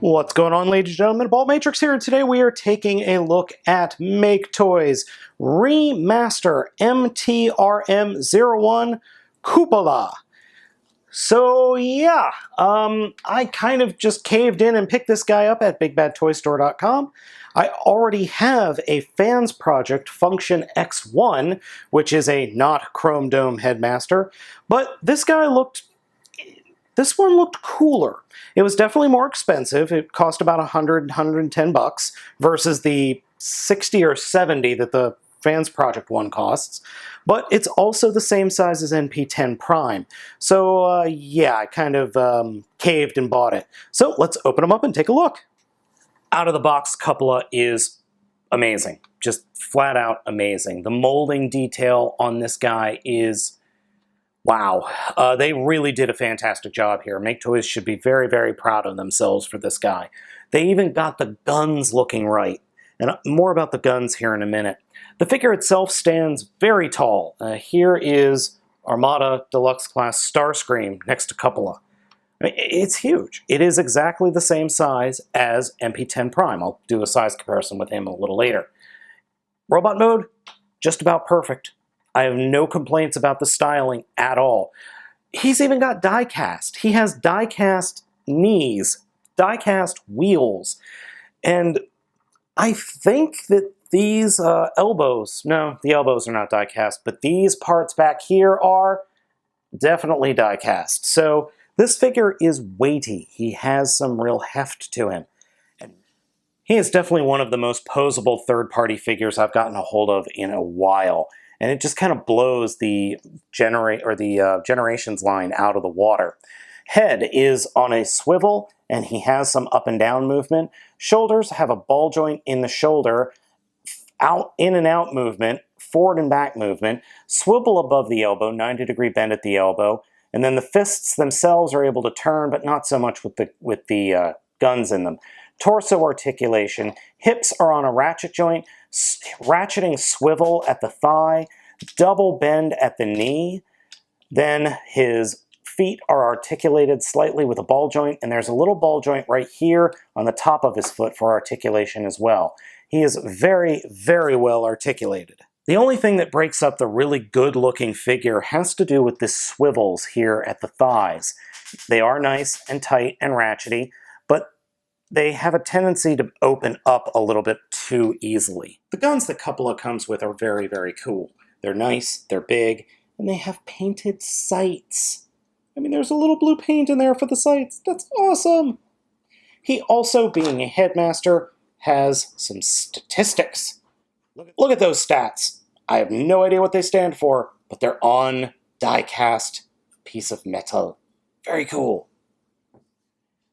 What's going on, ladies and gentlemen? Baltmatrix here, and today we are taking a look at MakeToys Remaster MTRM-01 Cupola. So yeah, I kind of just caved in and picked this guy up at BigBadToyStore.com. I already have a fans project, Function X1, which is a not Chrome Dome Headmaster, but this one looked cooler. It was definitely more expensive. It cost about $110 versus the 60 or 70 that the Fans Project one costs. But it's also the same size as NP10 Prime. So yeah, I kind of caved and bought it. So let's open them up and take a look. Out of the box, Cupola is amazing. Just flat out amazing. The molding detail on this guy is wow. They really did a fantastic job here. MakeToys should be very, very proud of themselves for this guy. They even got the guns looking right. And more about the guns here in a minute. The figure itself stands very tall. Here is Armada Deluxe Class Starscream next to Cupola. I mean, it's huge. It is exactly the same size as MP10 Prime. I'll do a size comparison with him a little later. Robot mode, just about perfect. I have no complaints about the styling at all. He's even got die-cast. He has die-cast knees, die-cast wheels, and I think that these elbows, no, the elbows are not die-cast, but these parts back here are definitely die-cast. So this figure is weighty. He has some real heft to him. And he is definitely one of the most posable third-party figures I've gotten a hold of in a while. And it just kind of blows the Generations line out of the water. Head is on a swivel, and he has some up and down movement. Shoulders have a ball joint in the shoulder, in and out movement, forward and back movement, swivel above the elbow, 90-degree bend at the elbow, and then the fists themselves are able to turn, but not so much with the guns in them. Torso articulation, hips are on a ratchet joint, ratcheting swivel at the thigh, double bend at the knee. Then his feet are articulated slightly with a ball joint, and there's a little ball joint right here on the top of his foot for articulation as well. He is very, very well articulated. The only thing that breaks up the really good-looking figure has to do with the swivels here at the thighs. They are nice and tight and ratchety, but they have a tendency to open up a little bit too easily. The guns that Cupola comes with are very, very cool. They're nice, they're big, and they have painted sights. I mean, there's a little blue paint in there for the sights. That's awesome! He also, being a headmaster, has some statistics. Look at those stats. I have no idea what they stand for, but they're on die-cast piece of metal. Very cool.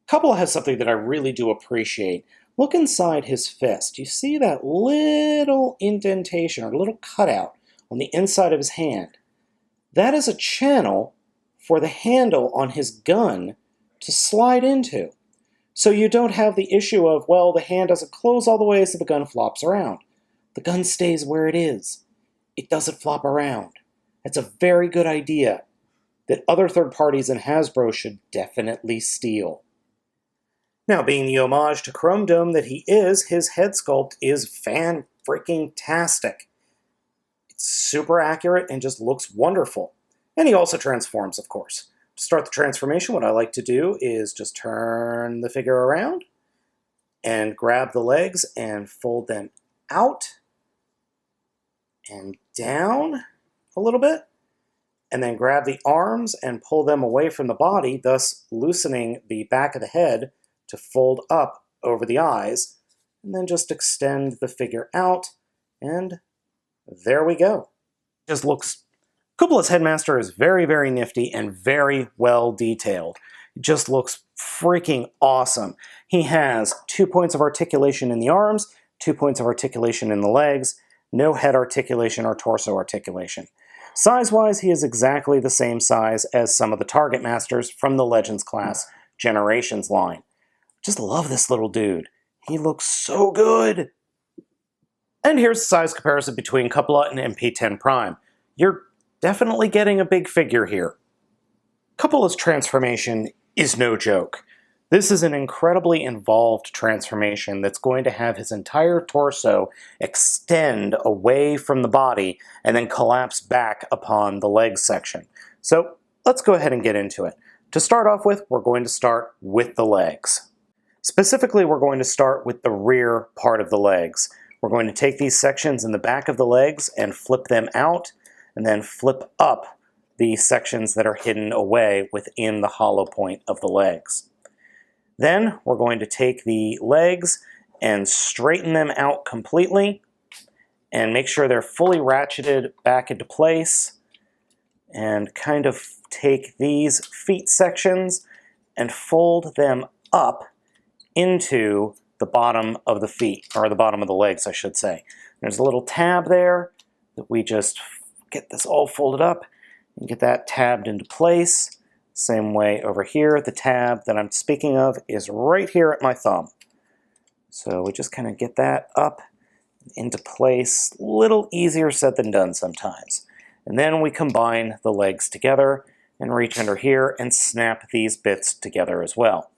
Cupola has something that I really do appreciate. Look inside his fist. You see that little indentation or little cutout on the inside of his hand? That is a channel for the handle on his gun to slide into. So you don't have the issue of, well, the hand doesn't close all the way so the gun flops around. The gun stays where it is. It doesn't flop around. That's a very good idea that other third parties and Hasbro should definitely steal. Now, being the homage to Chrome Dome that he is, his head sculpt is fan-freaking-tastic. It's super accurate and just looks wonderful. And he also transforms, of course. To start the transformation, what I like to do is just turn the figure around and grab the legs and fold them out and down a little bit, and then grab the arms and pull them away from the body, thus loosening the back of the head to fold up over the eyes, and then just extend the figure out, and there we go. Just looks... Cupola's headmaster is very, very nifty and very well detailed. It just looks freaking awesome. He has 2 points of articulation in the arms, 2 points of articulation in the legs, no head articulation or torso articulation. Size-wise, he is exactly the same size as some of the Target Masters from the Legends class Generations line. Just love this little dude. He looks so good. And here's the size comparison between Cupola and MP10 Prime. You're definitely getting a big figure here. Cupola's transformation is no joke. This is an incredibly involved transformation that's going to have his entire torso extend away from the body and then collapse back upon the legs section. So let's go ahead and get into it. To start off with, we're going to start with the legs. Specifically, we're going to start with the rear part of the legs. We're going to take these sections in the back of the legs and flip them out, and then flip up the sections that are hidden away within the hollow point of the legs. Then we're going to take the legs and straighten them out completely and make sure they're fully ratcheted back into place, and kind of take these feet sections and fold them up into the bottom of the feet, or the bottom of the legs, I should say. There's a little tab there that we just get this all folded up and get that tabbed into place. Same way over here, the tab that I'm speaking of is right here at my thumb. So we just kind of get that up into place. A little easier said than done sometimes. And then we combine the legs together and reach under here and snap these bits together as well.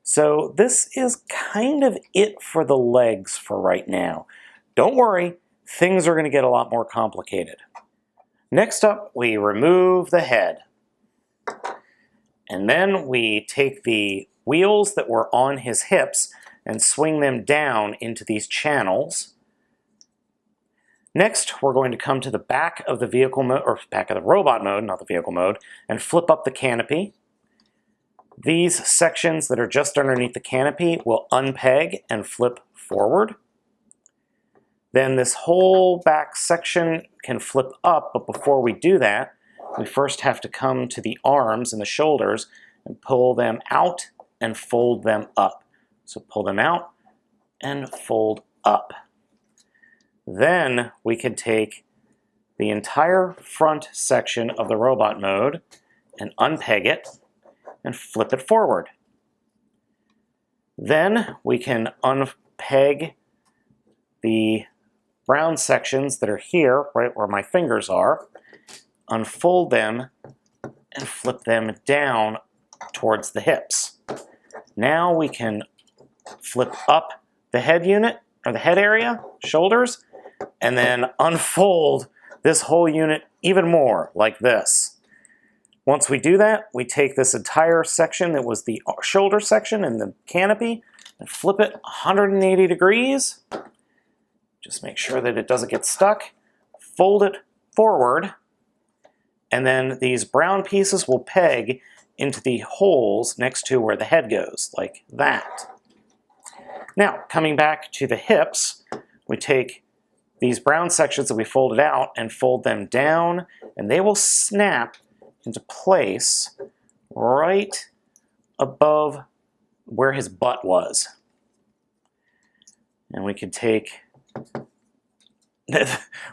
So this is kind of it for the legs for right now. Don't worry, things are going to get a lot more complicated. Next up, we remove the head. And then we take the wheels that were on his hips and swing them down into these channels. Next, we're going to come to the back of the vehicle mode, or back of the robot mode, not the vehicle mode, and flip up the canopy. These sections that are just underneath the canopy will unpeg and flip forward. Then this whole back section can flip up, but before we do that, we first have to come to the arms and the shoulders and pull them out and fold them up. So pull them out and fold up. Then we can take the entire front section of the robot mode and unpeg it and flip it forward. Then we can unpeg the brown sections that are here, right where my fingers are, unfold them, and flip them down towards the hips. Now we can flip up the head unit, or the head area, shoulders, and then unfold this whole unit even more, like this. Once we do that, we take this entire section that was the shoulder section and the canopy and flip it 180 degrees. Just make sure that it doesn't get stuck. Fold it forward, and then these brown pieces will peg into the holes next to where the head goes, like that. Now, coming back to the hips, we take these brown sections that we folded out and fold them down, and they will snap into place right above where his butt was. And we can take,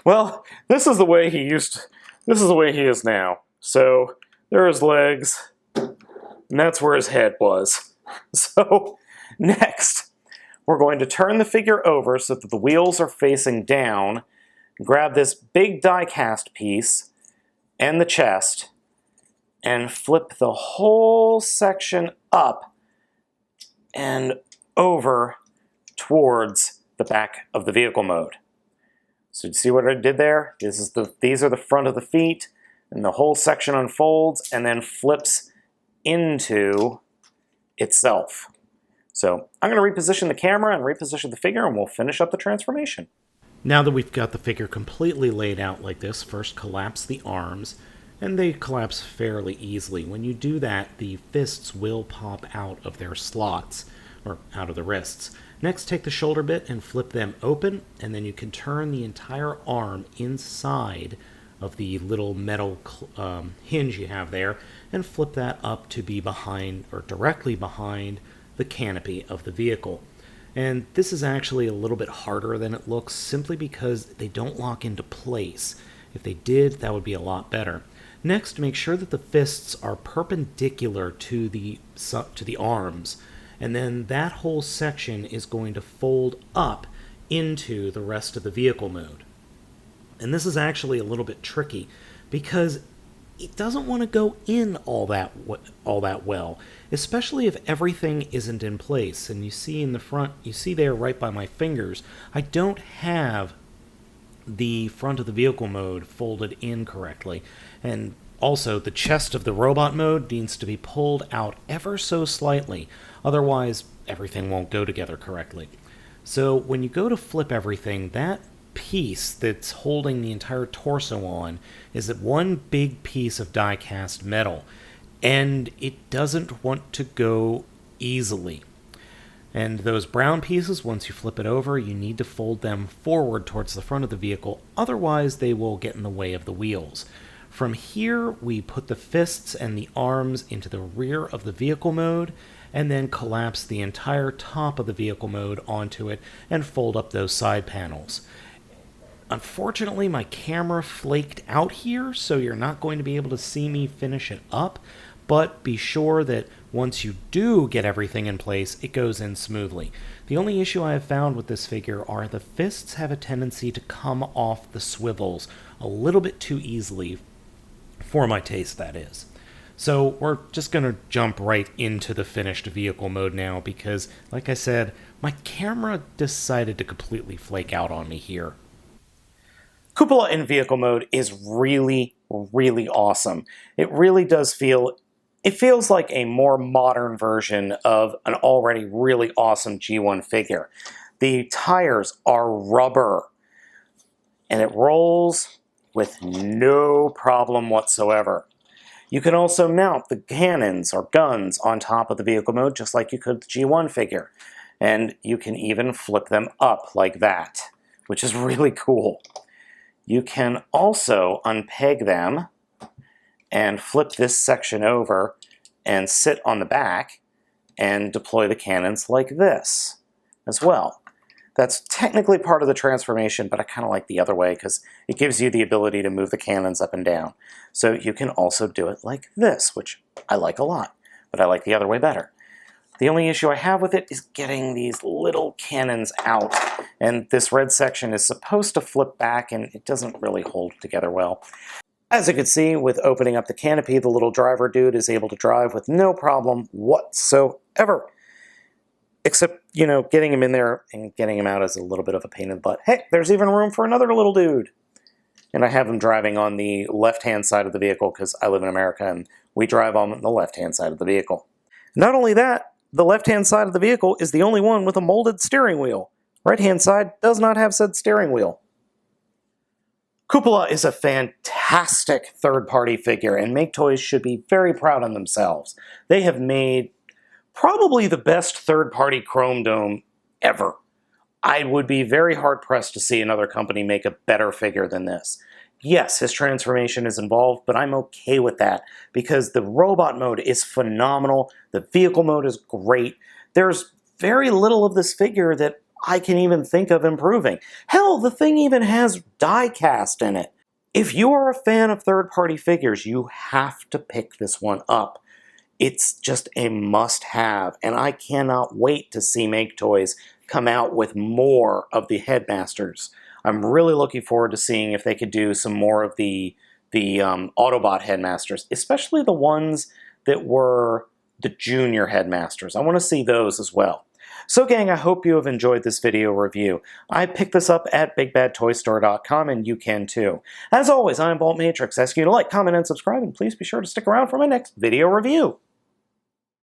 well, this is the way he is now. So there are his legs, and that's where his head was. So next, we're going to turn the figure over so that the wheels are facing down, grab this big die cast piece and the chest, and flip the whole section up and over towards the back of the vehicle mode. So you see what I did there? These are the front of the feet, and the whole section unfolds and then flips into itself. So I'm going to reposition the camera and reposition the figure, and we'll finish up the transformation. Now that we've got the figure completely laid out like this, first collapse the arms, and they collapse fairly easily. When you do that, the fists will pop out of their slots, or out of the wrists. Next, take the shoulder bit and flip them open, and then you can turn the entire arm inside of the little metal hinge you have there, and flip that up to be behind, or directly behind, the canopy of the vehicle. And this is actually a little bit harder than it looks, simply because they don't lock into place. If they did, that would be a lot better. Next, make sure that the fists are perpendicular to the arms, and then that whole section is going to fold up into the rest of the vehicle mode. And this is actually a little bit tricky, because it doesn't want to go in all that well, especially if everything isn't in place. And you see in the front, you see there right by my fingers, I don't have the front of the vehicle mode folded in correctly. And also, the chest of the robot mode needs to be pulled out ever so slightly, otherwise everything won't go together correctly. So when you go to flip everything, that piece that's holding the entire torso on is that one big piece of die-cast metal, and it doesn't want to go easily. And those brown pieces, once you flip it over, you need to fold them forward towards the front of the vehicle, otherwise they will get in the way of the wheels. From here, we put the fists and the arms into the rear of the vehicle mode, and then collapse the entire top of the vehicle mode onto it and fold up those side panels. Unfortunately, my camera flaked out here, so you're not going to be able to see me finish it up, but be sure that once you do get everything in place, it goes in smoothly. The only issue I have found with this figure are the fists have a tendency to come off the swivels a little bit too easily, for my taste, that is. So we're just going to jump right into the finished vehicle mode now because, like I said, my camera decided to completely flake out on me here. Cupola in vehicle mode is really, really awesome. It really does feels like a more modern version of an already really awesome G1 figure. The tires are rubber, and it rolls with no problem whatsoever. You can also mount the cannons or guns on top of the vehicle mode just like you could the G1 figure. And you can even flip them up like that, which is really cool. You can also unpeg them and flip this section over and sit on the back and deploy the cannons like this as well. That's technically part of the transformation, but I kind of like the other way because it gives you the ability to move the cannons up and down. So you can also do it like this, which I like a lot, but I like the other way better. The only issue I have with it is getting these little cannons out, and this red section is supposed to flip back, and it doesn't really hold together well. As you can see, with opening up the canopy, the little driver dude is able to drive with no problem whatsoever. Except, you know, getting him in there and getting him out is a little bit of a pain in the butt. Hey, there's even room for another little dude. And I have him driving on the left-hand side of the vehicle because I live in America and we drive on the left-hand side of the vehicle. Not only that, the left-hand side of the vehicle is the only one with a molded steering wheel. Right-hand side does not have said steering wheel. Cupola is a fantastic third-party figure, and MakeToys should be very proud of themselves. They have made probably the best third-party Chrome Dome ever. I would be very hard-pressed to see another company make a better figure than this. Yes, his transformation is involved, but I'm okay with that because the robot mode is phenomenal, the vehicle mode is great. There's very little of this figure that I can even think of improving. Hell, the thing even has die cast in it. If you are a fan of third-party figures, you have to pick this one up. It's just a must-have, and I cannot wait to see MakeToys come out with more of the Headmasters. I'm really looking forward to seeing if they could do some more of the Autobot Headmasters, especially the ones that were the junior Headmasters. I want to see those as well. So gang, I hope you have enjoyed this video review. I picked this up at BigBadToyStore.com, and you can too. As always, I'm Baltmatrix, asking you to like, comment, and subscribe, and please be sure to stick around for my next video review.